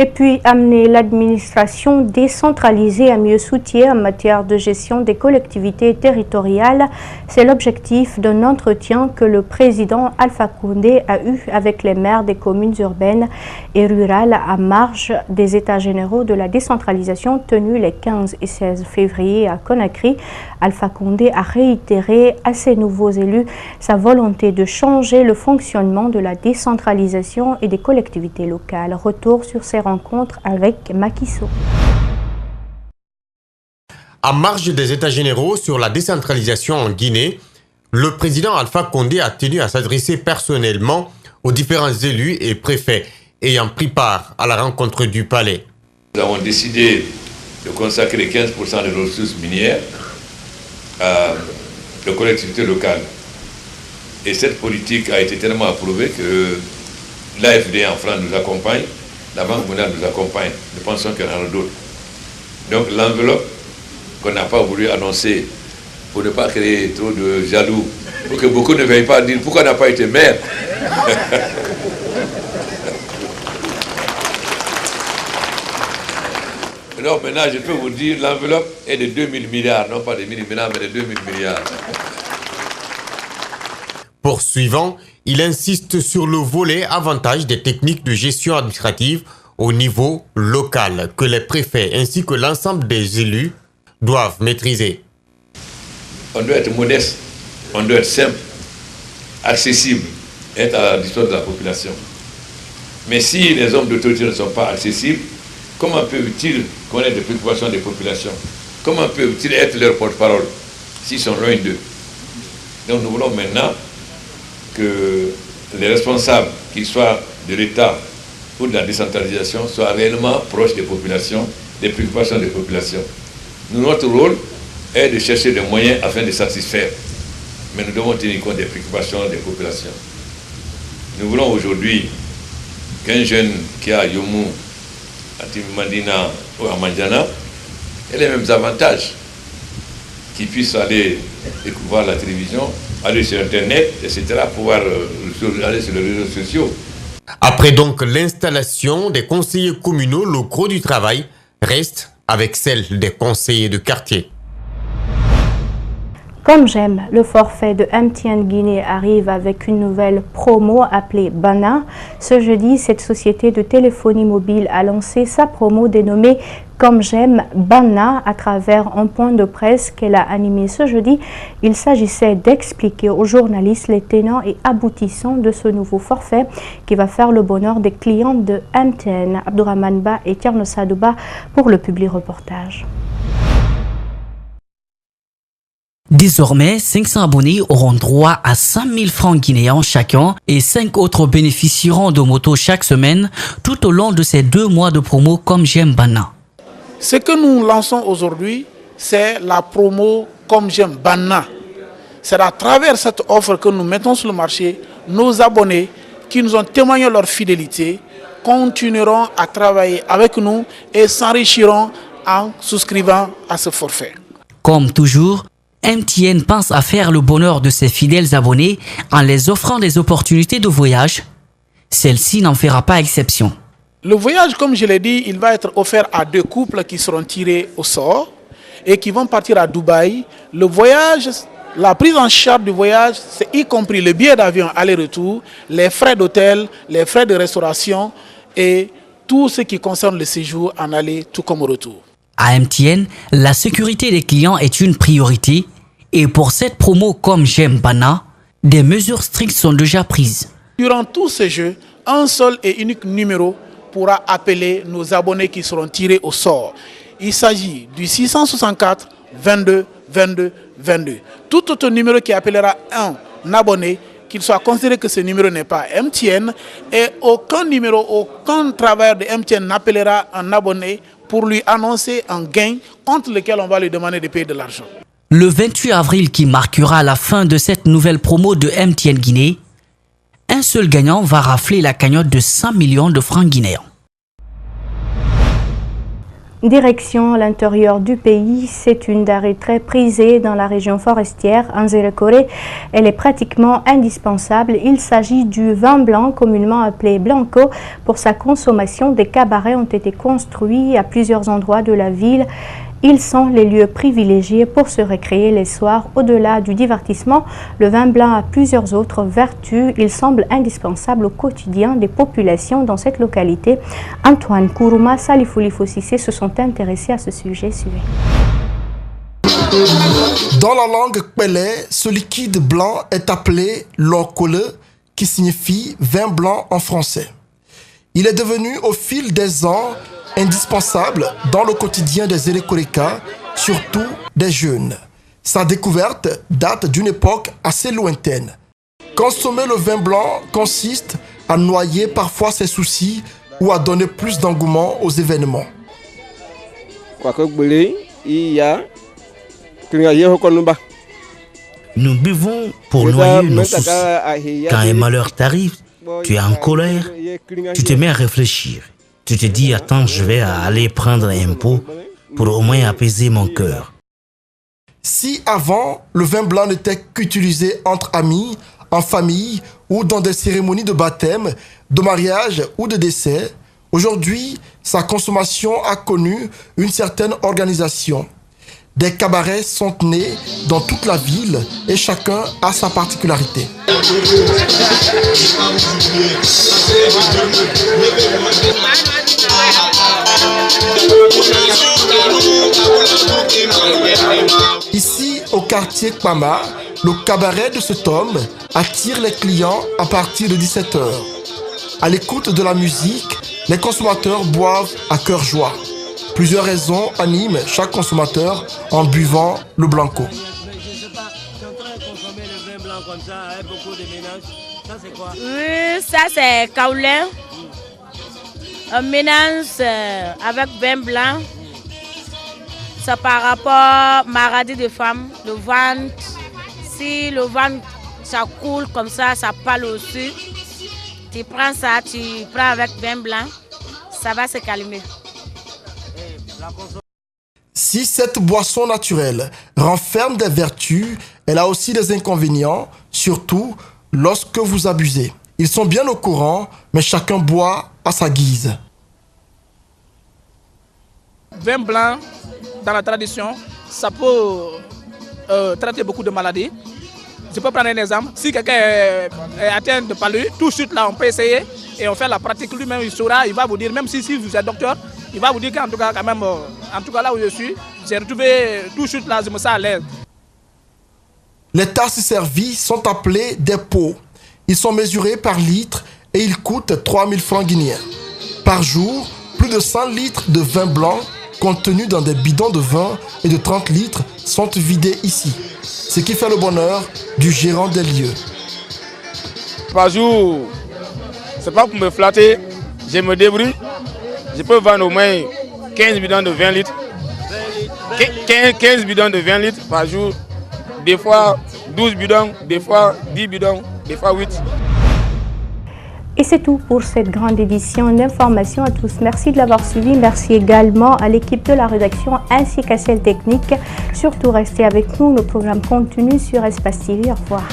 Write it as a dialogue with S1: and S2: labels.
S1: Et puis amener l'administration décentralisée à mieux soutenir en matière de gestion des collectivités territoriales. C'est l'objectif d'un entretien que le président Alpha Condé a eu avec les maires des communes urbaines et rurales à marge des États généraux de la décentralisation tenus les 15 et 16 février à Conakry. Alpha Condé a réitéré à ses nouveaux élus sa volonté de changer le fonctionnement de la décentralisation et des collectivités locales. Retour sur ces rencontres avec Macky Sall.
S2: À marge des États généraux sur la décentralisation en Guinée, le président Alpha Condé a tenu à s'adresser personnellement aux différents élus et préfets ayant pris part à la rencontre du palais.
S3: Nous avons décidé de consacrer 15% des ressources minières à la collectivité locale. Et cette politique a été tellement approuvée que l'AFD en France nous accompagne, la Banque mondiale nous accompagne. Nous pensons qu'il y en aura d'autres. Donc l'enveloppe qu'on n'a pas voulu annoncer pour ne pas créer trop de jaloux, pour que beaucoup ne veuillent pas dire pourquoi on n'a pas été maire. Alors maintenant, je peux vous dire, l'enveloppe est de 2000 milliards, non pas de 1000 milliards, mais de 2000 milliards.
S2: Poursuivant, il insiste sur le volet avantage des techniques de gestion administrative au niveau local que les préfets ainsi que l'ensemble des élus doivent maîtriser.
S3: On doit être modeste, on doit être simple, accessible, être à la disposition de la population. Mais si les hommes d'autorité ne sont pas accessibles, comment peuvent-ils connaître les préoccupations des populations? Comment peuvent-ils être leur porte-parole s'ils sont loin d'eux? Donc nous voulons maintenant que les responsables, qu'ils soient de l'État ou de la décentralisation, soient réellement proches des populations, des préoccupations des populations. Nous, notre rôle est de chercher des moyens afin de satisfaire. Mais nous devons tenir compte des préoccupations des populations. Nous voulons aujourd'hui qu'un jeune qui est à Yomu, à Timandina ou à Manjana ait les mêmes avantages, qu'il puisse aller découvrir la télévision, aller sur Internet, etc., pouvoir aller sur les réseaux sociaux.
S2: Après donc l'installation des conseillers communaux, le gros du travail reste avec celle des conseillers de quartier.
S1: Comme j'aime, le forfait de MTN Guinée arrive avec une nouvelle promo appelée Bana. Ce jeudi, cette société de téléphonie mobile a lancé sa promo dénommée Comme j'aime Bana à travers un point de presse qu'elle a animé ce jeudi. Il s'agissait d'expliquer aux journalistes les tenants et aboutissants de ce nouveau forfait qui va faire le bonheur des clients de MTN. Abdourahmane Ba et Tierno Sadouba pour le Publi Reportage.
S4: Désormais, 500 abonnés auront droit à 100 000 francs guinéens chacun et 5 autres bénéficieront de motos chaque semaine tout au long de ces 2 mois de promo Comme j'aime Bana.
S5: Ce que nous lançons aujourd'hui, c'est la promo Comme j'aime Bana. C'est à travers cette offre que nous mettons sur le marché, nos abonnés qui nous ont témoigné leur fidélité continueront à travailler avec nous et s'enrichiront en souscrivant à ce forfait.
S4: Comme toujours, MTN pense à faire le bonheur de ses fidèles abonnés en les offrant des opportunités de voyage. Celle-ci n'en fera pas exception.
S5: Le voyage, comme je l'ai dit, il va être offert à 2 couples qui seront tirés au sort et qui vont partir à Dubaï. Le voyage, la prise en charge du voyage, c'est y compris le billet d'avion aller-retour, les frais d'hôtel, les frais de restauration et tout ce qui concerne le séjour en aller tout comme au retour.
S4: À MTN, la sécurité des clients est une priorité et pour cette promo Comme j'aime Bana, des mesures strictes sont déjà prises.
S5: Durant tous ces jeux, un seul et unique numéro pourra appeler nos abonnés qui seront tirés au sort. Il s'agit du 664 22 22 22. Tout autre numéro qui appellera un abonné, qu'il soit considéré que ce numéro n'est pas MTN, et aucun travailleur de MTN n'appellera un abonné pour lui annoncer un gain contre lequel on va lui demander de payer de l'argent.
S4: Le 28 avril qui marquera la fin de cette nouvelle promo de MTN Guinée, un seul gagnant va rafler la cagnotte de 100 millions de francs guinéens.
S1: Direction l'intérieur du pays, c'est une denrée très prisée dans la région forestière, en Zérekoré. Elle est pratiquement indispensable. Il s'agit du vin blanc, communément appelé blanco. Pour sa consommation, des cabarets ont été construits à plusieurs endroits de la ville. Ils sont les lieux privilégiés pour se récréer les soirs. Au-delà du divertissement, le vin blanc a plusieurs autres vertus. Il semble indispensable au quotidien des populations dans cette localité. Antoine Kourouma, Salifouli Fossissé se sont intéressés à ce sujet. Suivez.
S6: Dans la langue Kpélé, ce liquide blanc est appelé lokole, qui signifie vin blanc en français. Il est devenu au fil des ans indispensable dans le quotidien des Zérekorékas, surtout des jeunes. Sa découverte date d'une époque assez lointaine. Consommer le vin blanc consiste à noyer parfois ses soucis ou à donner plus d'engouement aux événements.
S7: Nous buvons pour noyer nos soucis. Quand un malheur t'arrive, tu es en colère, tu te mets à réfléchir. Tu te dis, attends, je vais aller prendre un pot pour au moins apaiser mon cœur.
S6: Si avant, le vin blanc n'était qu'utilisé entre amis, en famille ou dans des cérémonies de baptême, de mariage ou de décès, aujourd'hui, sa consommation a connu une certaine organisation. Des cabarets sont nés dans toute la ville et chacun a sa particularité. Ici, au quartier Kpama, le cabaret de cet homme attire les clients à partir de 17h. À l'écoute de la musique, les consommateurs boivent à cœur joie. Plusieurs raisons animent chaque consommateur en buvant le blanco.
S8: Oui, ça c'est kaolin. Un mélange avec vin blanc. C'est par rapport à maladie de femme, le ventre. Si le ventre ça coule comme ça parle aussi. Tu prends ça, tu prends avec vin blanc, ça va se calmer.
S6: Si cette boisson naturelle renferme des vertus, elle a aussi des inconvénients, surtout lorsque vous abusez. Ils sont bien au courant, mais chacun boit à sa guise.
S5: Vin blanc, dans la tradition, ça peut traiter beaucoup de maladies. Je peux prendre un exemple. Si quelqu'un est atteint de palu, tout de suite là, on peut essayer et on fait la pratique. Lui-même, il saura, il va vous dire, même si vous êtes docteur, il va vous dire qu'en tout cas, quand même, en tout cas là où je suis, j'ai retrouvé tout de suite là, je me sens à l'aise.
S6: Les tasses servies sont appelées des pots. Ils sont mesurés par litre et ils coûtent 3000 francs guinéens. Par jour, plus de 100 litres de vin blanc contenus dans des bidons de 20 et de 30 litres sont vidés ici. Ce qui fait le bonheur du gérant des lieux.
S9: Par jour, c'est pas pour me flatter, je me débrouille. Je peux vendre au moins 15 bidons de 20 litres. 15 bidons de 20 litres par jour. Des fois 12 bidons, des fois 10 bidons, des fois 8.
S1: Et c'est tout pour cette grande édition d'information à tous. Merci de l'avoir suivi. Merci également à l'équipe de la rédaction ainsi qu'à celle technique. Surtout restez avec nous. Nos programmes continuent sur Espace TV. Au revoir.